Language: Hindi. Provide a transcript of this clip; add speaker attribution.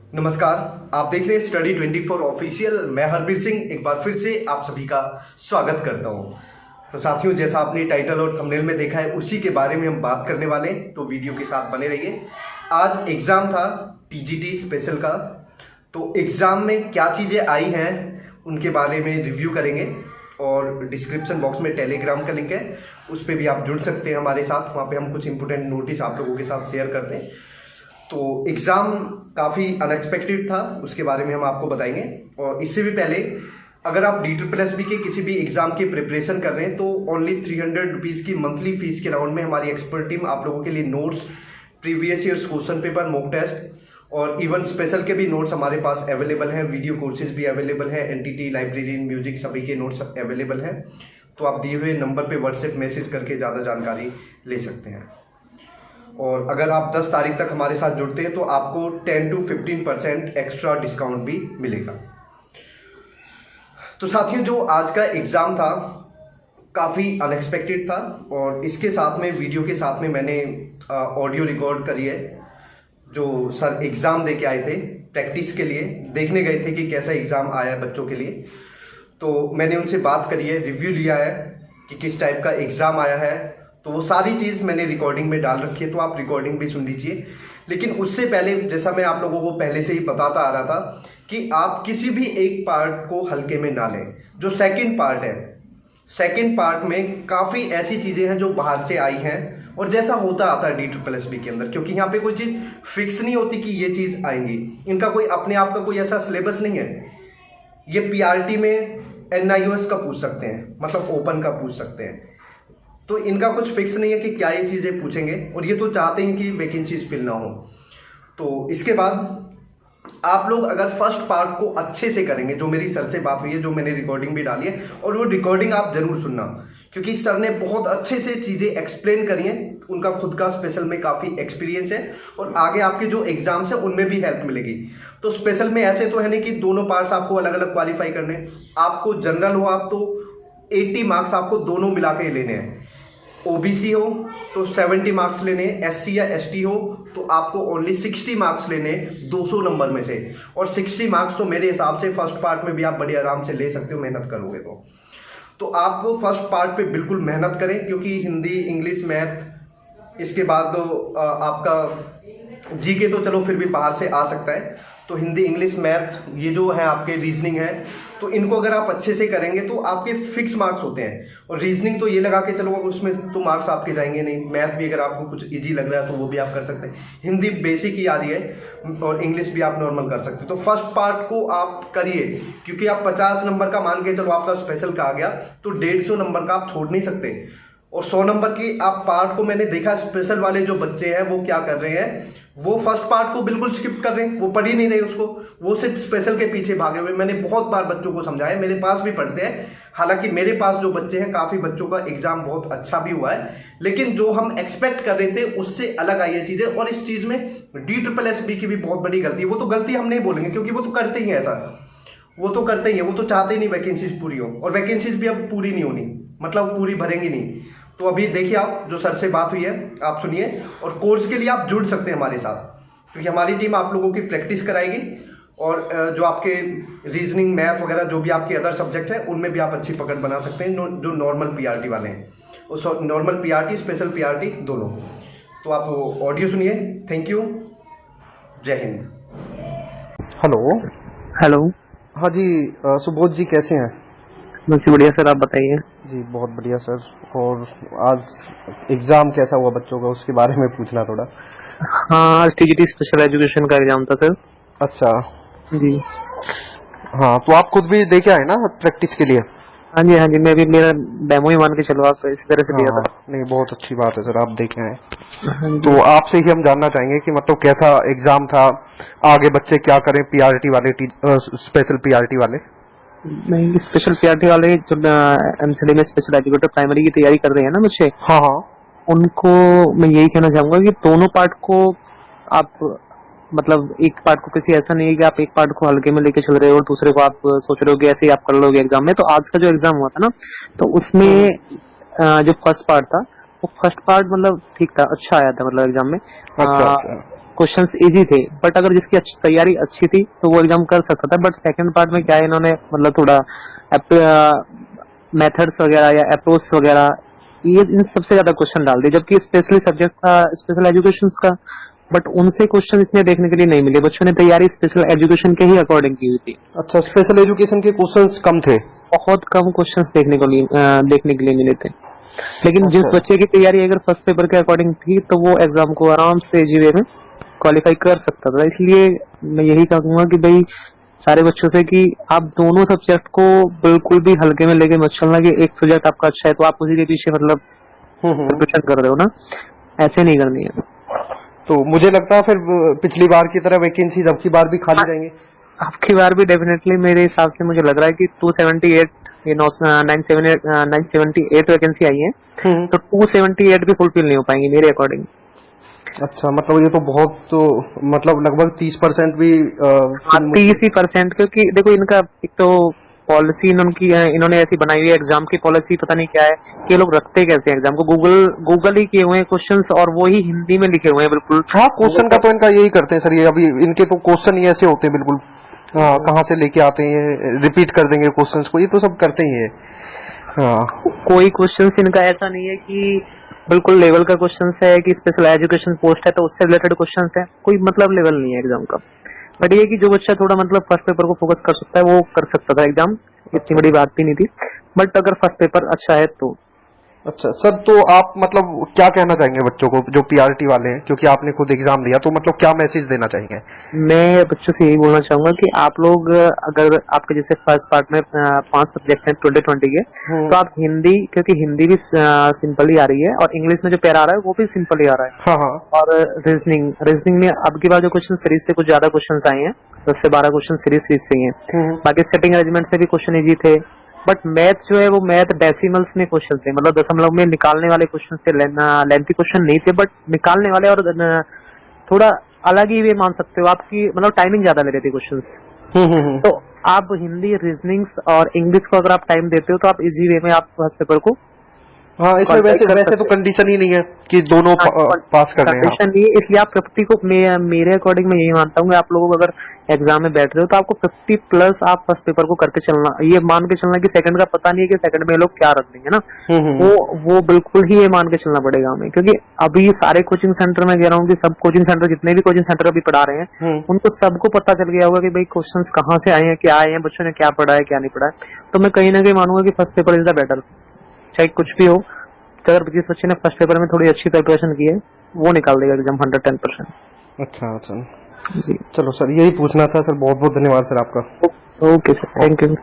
Speaker 1: नमस्कार। आप देख रहे हैं स्टडी 24 ऑफिशियल। मैं हरबीर सिंह एक बार फिर से आप सभी का स्वागत करता हूं। तो साथियों, जैसा आपने टाइटल और थंबनेल में देखा है उसी के बारे में हम बात करने वाले हैं, तो वीडियो के साथ बने रहिए। आज एग्ज़ाम था टीजीटी स्पेशल का, तो एग्ज़ाम में क्या चीज़ें आई हैं उनके बारे में रिव्यू करेंगे। और डिस्क्रिप्शन बॉक्स में टेलीग्राम का लिंक है, उस पर भी आप जुड़ सकते हैं हमारे साथ। वहाँ पे हम कुछ इंपॉर्टेंट नोटिस आप लोगों के साथ शेयर करते हैं। तो एग्ज़ाम काफ़ी अनएक्सपेक्टेड था, उसके बारे में हम आपको बताएंगे। और इससे भी पहले, अगर आप DSSB के किसी भी एग्ज़ाम की प्रिपरेशन कर रहे हैं तो ओनली 300 रुपीज़ की मंथली फीस के राउंड में हमारी एक्सपर्ट टीम आप लोगों के लिए notes, previous years question paper, mock test और इवन स्पेशल के भी नोट्स हमारे पास अवेलेबल हैं। वीडियो कोर्सेज भी अवेलेबल हैं, NTT, लाइब्रेरी, म्यूजिक सभी के नोट्स अवेलेबल हैं। तो आप दिए हुए नंबर पर व्हाट्सएप मैसेज करके ज़्यादा जानकारी ले सकते हैं। और अगर आप 10 तारीख तक हमारे साथ जुड़ते हैं तो आपको 10 to 15% एक्स्ट्रा डिस्काउंट भी मिलेगा। तो साथियों, जो आज का एग्ज़ाम था काफ़ी अनएक्सपेक्टेड था, और इसके साथ में वीडियो के साथ में मैंने ऑडियो रिकॉर्ड करी है। जो सर एग्ज़ाम दे के आए थे, प्रैक्टिस के लिए देखने गए थे कि कैसा एग्ज़ाम आया है बच्चों के लिए, तो मैंने उनसे बात करी है, रिव्यू लिया है कि किस टाइप का एग्ज़ाम आया है। तो वो सारी चीज़ मैंने रिकॉर्डिंग में डाल रखी है, तो आप रिकॉर्डिंग भी सुन लीजिए। लेकिन उससे पहले, जैसा मैं आप लोगों को पहले से ही बताता आ रहा था कि आप किसी भी एक पार्ट को हल्के में ना लें। जो सेकंड पार्ट है, सेकंड पार्ट में काफ़ी ऐसी चीज़ें हैं जो बाहर से आई हैं, और जैसा होता आता है DSSB के अंदर, क्योंकि यहाँ पे कोई चीज़ फिक्स नहीं होती कि ये चीज़ आएंगी। इनका कोई अपने आप का कोई ऐसा सिलेबस नहीं है। ये PRT में NIOS का पूछ सकते हैं, मतलब ओपन का पूछ सकते हैं। तो इनका कुछ फिक्स नहीं है कि क्या ये चीज़ें पूछेंगे, और ये तो चाहते हैं कि वैकेंसीज फिल ना हो। तो इसके बाद आप लोग अगर फर्स्ट पार्ट को अच्छे से करेंगे, जो मेरी सर से बात हुई है, जो मैंने रिकॉर्डिंग भी डाली है, और वो रिकॉर्डिंग आप जरूर सुनना, क्योंकि सर ने बहुत अच्छे से चीज़ें एक्सप्लेन करी हैं। उनका खुद का स्पेशल में काफ़ी एक्सपीरियंस है, और आगे आपके जो एग्जाम्स हैं उनमें भी हेल्प मिलेगी। तो स्पेशल में ऐसे तो है नहीं कि दोनों पार्ट्स आपको अलग अलग क्वालिफाई करने। आपको जनरल हो आप तो 80 मार्क्स आपको दोनों मिला के लेने हैं। OBC हो तो 70 मार्क्स लेने, SC या ST हो तो आपको ओनली 60 मार्क्स लेने 200 नंबर में से। और 60 मार्क्स तो मेरे हिसाब से फर्स्ट पार्ट में भी आप बड़े आराम से ले सकते हो, मेहनत करोगे तो आप फर्स्ट पार्ट पे बिल्कुल मेहनत करें, क्योंकि हिंदी, इंग्लिश, मैथ, इसके बाद आपका GK तो चलो फिर भी बाहर से आ सकता है। तो हिंदी, इंग्लिश, मैथ, ये जो है आपके रीजनिंग है, तो इनको अगर आप अच्छे से करेंगे तो आपके फिक्स मार्क्स होते हैं। और रीजनिंग तो ये लगा के चलो, उसमें तो मार्क्स आपके जाएंगे नहीं। मैथ भी अगर आपको कुछ इजी लग रहा है तो वो भी आप कर सकते हैं। हिंदी बेसिक ही आ रही है, और इंग्लिश भी आप नॉर्मल कर सकते हो। तो फर्स्ट पार्ट को आप करिए, क्योंकि आप 50 नंबर का मान के चलो आपका स्पेशल का आ गया, तो 150 नंबर का आप छोड़ नहीं सकते। और 100 नंबर की आप पार्ट को, मैंने देखा स्पेशल वाले जो बच्चे हैं वो क्या कर रहे हैं, वो फर्स्ट पार्ट को बिल्कुल स्किप कर रहे हैं, वो पढ़ ही नहीं रहे उसको, वो सिर्फ स्पेशल के पीछे भागे हुए। मैंने बहुत बार बच्चों को समझाया, मेरे पास भी पढ़ते हैं। हालांकि मेरे पास जो बच्चे हैं, काफ़ी बच्चों का एग्जाम बहुत अच्छा भी हुआ है, लेकिन जो हम एक्सपेक्ट कर रहे थे उससे अलग आई है चीज़ें। और इस चीज़ में DSSB की भी बहुत बड़ी गलती है। वो तो गलती हम नहीं बोलेंगे, क्योंकि वो तो करते ही हैं ऐसा, वो तो करते ही हैं। वो तो चाहते ही नहीं वैकेंसीज पूरी हो, और वैकेंसीज भी अब पूरी नहीं होनी, मतलब पूरी भरेंगी नहीं। तो अभी देखिए, आप जो सर से बात हुई है आप सुनिए, और कोर्स के लिए आप जुड़ सकते हैं हमारे साथ, क्योंकि हमारी टीम आप लोगों की प्रैक्टिस कराएगी। और जो आपके रीजनिंग, मैथ वगैरह जो भी आपके अदर सब्जेक्ट हैं, उनमें भी आप अच्छी पकड़ बना सकते हैं, जो नॉर्मल PRT वाले हैं, और नॉर्मल PRT, स्पेशल PRT दोनों। तो आप ऑडियो सुनिए। थैंक यू, जय हिंद।
Speaker 2: हेलो।
Speaker 3: हेलो।
Speaker 2: हाँ जी, सुबोध जी कैसे हैं?
Speaker 3: बस बढ़िया सर, आप बताइए।
Speaker 2: जी बहुत बढ़िया सर। और आज एग्ज़ाम कैसा हुआ बच्चों का, उसके बारे में पूछना थोड़ा।
Speaker 3: हाँ, आज TGT स्पेशल एजुकेशन का एग्जाम था सर।
Speaker 2: अच्छा
Speaker 3: जी।
Speaker 2: हाँ, तो आप खुद भी दे के आए ना प्रैक्टिस के लिए?
Speaker 3: हाँ जी, हाँ जी, मैं भी, मेरा डेमो ही मान के चलो, आप इस तरह से दिया
Speaker 2: हाँ,
Speaker 3: था।
Speaker 2: नहीं बहुत अच्छी बात है सर, आप दे के आए।
Speaker 3: हाँ जी।
Speaker 2: तो आपसे ही हम जानना चाहेंगे कि मतलब कैसा एग्ज़ाम था, आगे बच्चे क्या करें, PRT वाले, स्पेशल PRT वाले?
Speaker 3: नहीं, स्पेशल PRT वाले जो MCD में स्पेशल एजुकेटर प्राइमरी की तैयारी कर रहे हैं ना बच्चे,
Speaker 2: हाँ हाँ,
Speaker 3: उनको मैं यही कहना चाहूंगा कि दोनों पार्ट को आप, मतलब एक पार्ट को, किसी ऐसा नहीं है कि आप एक पार्ट को हल्के में लेके चल रहे हो और दूसरे को आप सोच रहे हो कि ऐसे ही आप कर लोगे एग्जाम में। तो आज का जो एग्जाम हुआ था ना, तो उसमें जो फर्स्ट पार्ट था, वो फर्स्ट पार्ट मतलब ठीक था, अच्छा आया था मतलब एग्जाम में।
Speaker 2: अच्छा अच्छा।
Speaker 3: क्वेश्चंस इजी थे, बट अगर जिसकी तैयारी अच्छी थी तो वो एग्जाम कर सकता था। बट सेकंड पार्ट में क्या है, इन्होंने मतलब थोड़ा मेथड्स वगैरह या अप्रोच वगैरह ये इन सबसे ज्यादा क्वेश्चन डाल दिए, जबकि स्पेशली सब्जेक्ट था स्पेशल एजुकेशन का, बट उनसे क्वेश्चन इतने देखने के लिए नहीं मिले। बच्चों ने तैयारी स्पेशल एजुकेशन के ही अकॉर्डिंग की हुई थी।
Speaker 2: अच्छा, स्पेशल एजुकेशन के क्वेश्चंस कम थे?
Speaker 3: बहुत कम क्वेश्चंस देखने के लिए मिले थे। लेकिन जिस
Speaker 2: अच्छा।
Speaker 3: बच्चे की तैयारी अगर फर्स्ट पेपर के अकॉर्डिंग थी तो वो एग्जाम को आराम से इजी वे में क्वालिफाई कर सकता था। इसलिए मैं यही कहूंगा कि भाई सारे बच्चों से कि आप दोनों सब्जेक्ट को बिल्कुल भी हल्के में लेके मत चलना कि एक सब्जेक्ट आपका अच्छा है तो आप उसी के पीछे मतलब प्रिपरेशन कर रहे हो ना, ऐसे नहीं करनी है।
Speaker 2: तो मुझे लगता है फिर पिछली बार की तरह वैकेंसी अब की बार भी खाली रहेंगे?
Speaker 3: आपकी बार भी डेफिनेटली मेरे हिसाब से मुझे लग रहा है कि 978 वैकेंसी आई है, तो 278 भी फुलफिल नहीं हो पाएंगी मेरे अकॉर्डिंग।
Speaker 2: अच्छा, मतलब ये तो बहुत, तो मतलब लगभग 30% भी
Speaker 3: 30%, क्योंकि देखो इनका एक तो पॉलिसी इन्होंने ऐसी बनाई हुई है एग्जाम की पॉलिसी, पता नहीं क्या है कि ये लोग रखते कैसे हैं एग्जाम को। गूगल ही किए हुए हैं क्वेश्चंस और वो ही हिंदी में लिखे हुए हैं बिल्कुल।
Speaker 2: हाँ, क्वेश्चन का तो इनका यही करते हैं सर, ये अभी इनके तो क्वेश्चन ही ऐसे होते हैं बिल्कुल, कहाँ से लेके आते हैं, रिपीट कर देंगे क्वेश्चंस को, ये तो सब करते ही है। हाँ,
Speaker 3: कोई क्वेश्चंस इनका ऐसा नहीं है कि बिल्कुल लेवल का क्वेश्चंस है कि स्पेशल एजुकेशन पोस्ट है तो उससे रिलेटेड क्वेश्चंस है, कोई मतलब लेवल नहीं है एग्जाम का। बट ये कि जो बच्चा थोड़ा मतलब फर्स्ट पेपर को फोकस कर सकता है वो कर सकता था एग्जाम, इतनी बड़ी बात भी नहीं थी। बट अगर फर्स्ट पेपर अच्छा है तो।
Speaker 2: अच्छा सर, तो आप मतलब क्या कहना चाहेंगे बच्चों को जो पीआरटी वाले हैं, क्योंकि आपने खुद एग्जाम दिया, तो मतलब क्या मैसेज देना चाहेंगे?
Speaker 3: मैं बच्चों से यही बोलना चाहूंगा कि आप लोग अगर आपके जैसे फर्स्ट पार्ट में 5 सब्जेक्ट हैं 2020 के, तो आप हिंदी, क्योंकि हिंदी भी सिंपल ही आ रही है और इंग्लिश में जो पैरा आ रहा है वो भी सिंपल ही आ रहा है।
Speaker 2: हाँ हाँ।
Speaker 3: और रीजनिंग में अब की बार जो क्वेश्चन सीरीज से कुछ ज्यादा क्वेश्चन आए हैं, 10 से 12 क्वेश्चन सीरीज से ही हैं। बाकी सेटिंग अरेंजमेंट से भी क्वेश्चन इजी थे। बट मैथ जो है वो मैथ डेसिमल्स में क्वेश्चन थे, मतलब दशमलव में निकालने वाले क्वेश्चन थे, लेंथी क्वेश्चन नहीं थे बट निकालने वाले, और थोड़ा अलग ही वे मान सकते हो आपकी मतलब टाइमिंग ज्यादा ले रही थी क्वेश्चन। तो आप हिंदी, रीजनिंग्स और इंग्लिश को अगर आप टाइम देते हो तो आप इजी वे में आप फर्स्ट पेपर को,
Speaker 2: हाँ, इसमें वैसे तो कंडीशन ही नहीं है कि दोनों पास करने हैं।
Speaker 3: कंडीशन नहीं है, इसलिए आप 50 को, मेरे अकॉर्डिंग मैं यही मानता हूँ कि आप लोगों को अगर एग्जाम में बैठ रहे हो तो आपको 50 प्लस आप फर्स्ट पेपर को करके चलना, ये मान के चलना कि सेकंड का पता नहीं है कि सेकंड में ये लोग क्या रख देंगे ना, वो बिल्कुल ही ये मान के चलना पड़ेगा हमें। क्योंकि अभी सारे कोचिंग सेंटर में कह रहा हूँ कि सब कोचिंग सेंटर, जितने भी कोचिंग सेंटर अभी पढ़ा रहे हैं उनको सबको पता चल गया होगा कि भाई क्वेश्चन कहाँ से आए हैं, क्या आए हैं, बच्चों ने क्या पढ़ा है क्या नहीं पढ़ा है। तो मैं कहीं ना कहीं मानूंगा कि first paper is the better, चाहे कुछ भी हो। अगर जिस बच्चे ने फर्स्ट पेपर में थोड़ी अच्छी प्रिपरेशन की है वो निकाल देगा एग्जाम 110%।
Speaker 2: अच्छा अच्छा जी, चलो सर, यही पूछना था सर, बहुत बहुत धन्यवाद सर आपका।
Speaker 3: Okay sir, thank you.